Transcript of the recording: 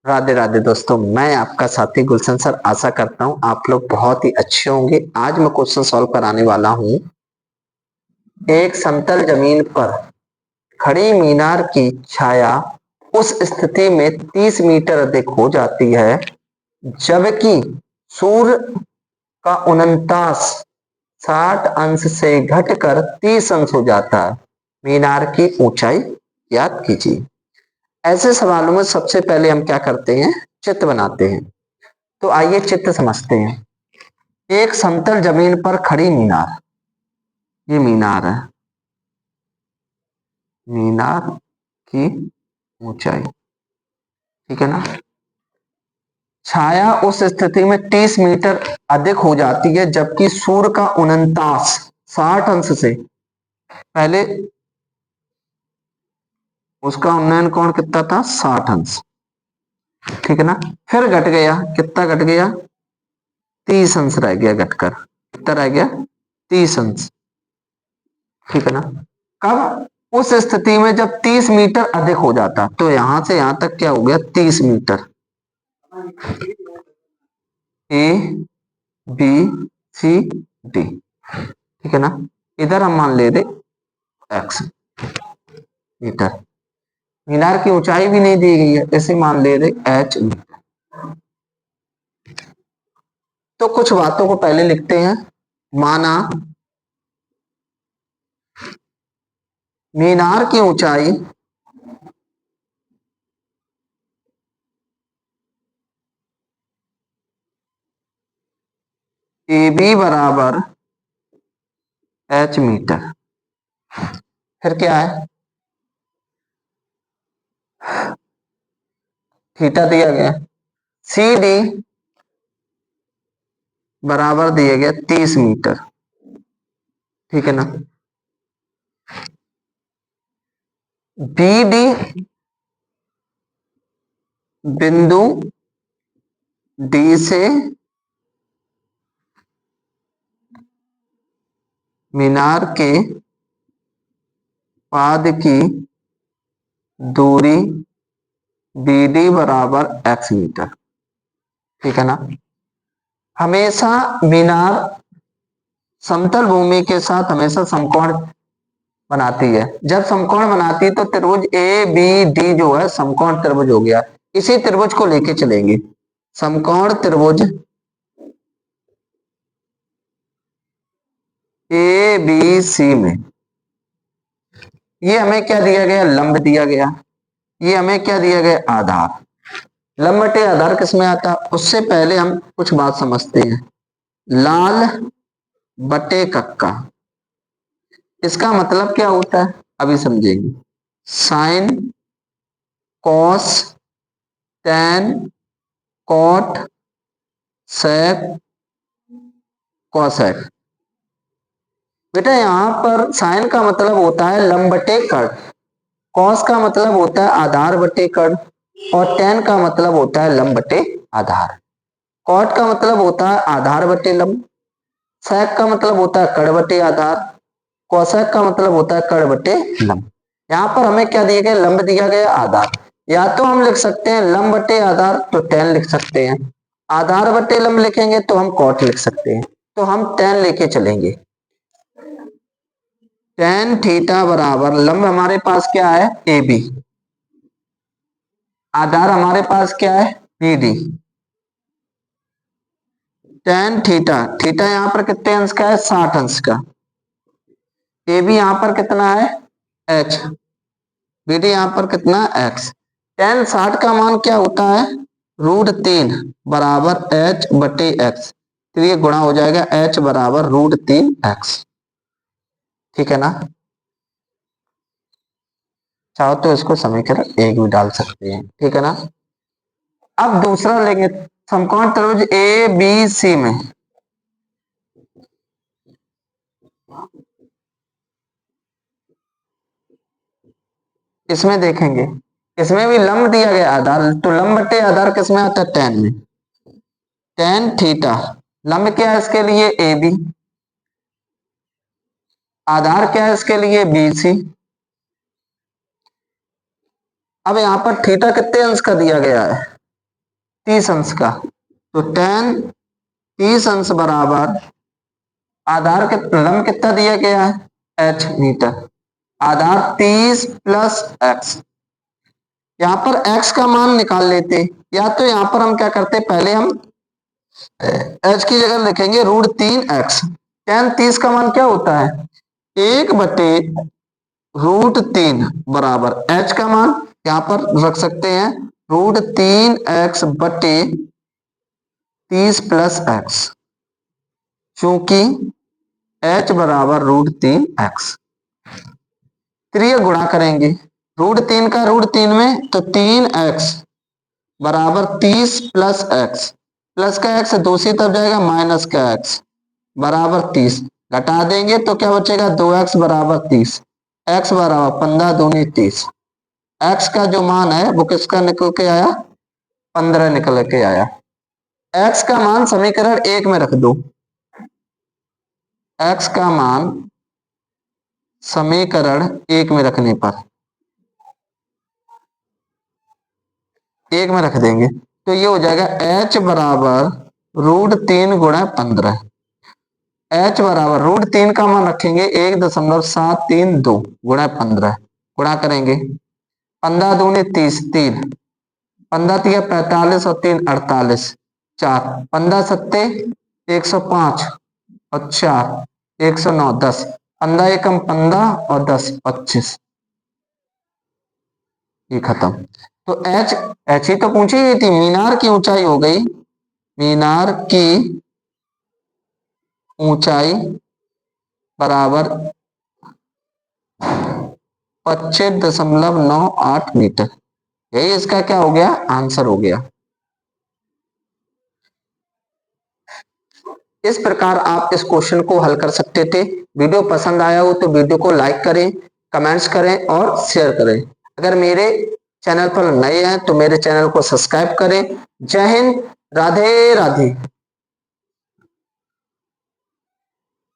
राधे राधे दोस्तों, मैं आपका साथी गुलशन सर। आशा करता हूँ आप लोग बहुत ही अच्छे होंगे। आज मैं क्वेश्चन सॉल्व कराने वाला हूँ। एक समतल जमीन पर खड़ी मीनार की छाया उस स्थिति में 30 मीटर अधिक हो जाती है जबकि सूर्य का 49 60 अंश से घटकर 30 अंश हो जाता है। मीनार की ऊंचाई ज्ञात कीजिए। ऐसे सवालों में सबसे पहले हम क्या करते हैं, चित्र बनाते हैं। तो आइए चित्र समझते हैं। एक समतल जमीन पर खड़ी मीनार, ये मीनार है। मीनार की ऊंचाई, ठीक है ना। छाया उस स्थिति में 30 मीटर अधिक हो जाती है जबकि सूर्य का 49 60 अंश से पहले उसका उन्नयन कोण कितना था, 60 अंश, ठीक है ना। फिर घट गया, कितना घट गया, 30 अंश रह गया घटकर। कितना रह गया, 30 अंश, ठीक है ना। कब, उस स्थिति में जब 30 मीटर अधिक हो जाता, तो यहां से यहां तक क्या हो गया, 30 meter. A B C D, ठीक है ना। इधर हम मान ले रहे एक्स मीटर। मीनार की ऊंचाई भी नहीं दी गई है, इसे मान ले रहे एच मीटर। तो कुछ बातों को पहले लिखते हैं। माना मीनार की ऊंचाई ए बी बराबर एच मीटर। फिर क्या है, थीटा दिया गया, सी डी बराबर दिया गया 30 मीटर, ठीक है ना। बी डी बिंदु डी से मीनार के पाद की दूरी बी डी बराबर एक्स मीटर, ठीक है ना। हमेशा मीनार समतल भूमि के साथ हमेशा समकोण बनाती है। जब समकोण बनाती है तो त्रिभुज ए बी डी जो है समकोण त्रिभुज हो गया। इसी त्रिभुज को लेके चलेंगे, समकोण त्रिभुज ए बी सी में ये हमें क्या दिया गया, लंब दिया गया। ये हमें क्या दिया गया, आधार। लंब बटे आधार किसमें आता है, उससे पहले हम कुछ बात समझते हैं। लाल बटे कक्का, इसका मतलब क्या होता है, अभी समझेंगे। साइन, कॉस, टेन, कॉट, सेक, कॉसेक। बेटा यहाँ पर साइन का मतलब होता है लंब बटे कर्ण, कॉस का मतलब होता है आधार बटे कर्ण, और टेन का मतलब होता है लंब बटे आधार। कॉट का मतलब होता है आधार बटे लंब, सेक का मतलब होता है कर्ण बटे आधार, कोसेक का मतलब होता है कर्ण बटे लंब। यहाँ पर हमें क्या दिया गया, लंब दिया गया, आधार। या तो हम लिख सकते हैं लंब बटे आधार तो टेन लिख सकते हैं, आधार बटे लंब लिखेंगे तो हम कॉट लिख सकते हैं। तो हम टेन लेके चलेंगे। टेन थीटा बराबर लंब हमारे पास क्या है, ए बी, आधार हमारे पास क्या है, B D. Tan theta, theta यहाँ पर कितने अंश का है, 60 अंश का। ए बी यहाँ पर कितना है, एच, बी डी यहाँ पर कितना, एक्स। टेन 60 का मान क्या होता है, √3 बराबर एच बटे एक्स। तो ये गुणा हो जाएगा, एच बराबर √3 एक्स, ठीक है ना। चाहो तो इसको समीकरण एक भी डाल सकते हैं, ठीक है ना। अब दूसरा लेंगे, समकोण त्रिभुज ए बी सी में इसमें देखेंगे, इसमें भी लंब दिया गया आधार, तो लंब बटे आधार किसमें आता है, टेन में। टेन थीटा, लंब क्या है इसके लिए, ए बी, आधार क्या है इसके लिए, बी सी। अब यहां पर थीटा कितने अंश का दिया गया है, 30 अंश का, तो tan 30 अंश बराबर आधार के लंब कितना दिया गया है h मीटर, आधार 30 प्लस x। यहां पर x का मान निकाल लेते, या तो यहां पर हम क्या करते, पहले हम h की जगह लिखेंगे √3x। tan 30 का मान क्या होता है 1/√3 बराबर h का मान यहां पर रख सकते हैं √3x बटे 30 प्लस x, क्योंकि h बराबर √3x। फिर ये गुणा करेंगे √3 का √3 में, तो 3x बराबर 30 प्लस x, प्लस का x दूसरी तरफ जाएगा, माइनस का x बराबर 30, घटा देंगे तो क्या बचेगा 2x बराबर 30, x बराबर 15 दूनी 30। x का जो मान है वो किसका निकल के आया 15 निकल के आया। x का मान समीकरण 1 में रख दो, x का मान समीकरण 1 में रखने पर 1 में रख देंगे तो ये हो जाएगा h बराबर √3 गुणा 15। h बराबर √3 का मान रखेंगे 1.732 गुणा 15, गुणा करेंगे 15 दूनी 30, 3 15 तिया 45 और 3 48, 4 15 सत्ते 105 और 4 109, 10 15 एकम 15 और 10 25, ये खत्म। तो एच ही तो पूछी गई थी, मीनार की ऊंचाई हो गई, मीनार की ऊंचाई बराबर 25.98 मीटर, यही इसका क्या हो गया आंसर हो गया। इस प्रकार आप इस क्वेश्चन को हल कर सकते थे। वीडियो पसंद आया हो तो वीडियो को लाइक करें, कमेंट्स करें और शेयर करें। अगर मेरे चैनल पर नए हैं तो मेरे चैनल को सब्सक्राइब करें। जय हिंद, राधे राधे।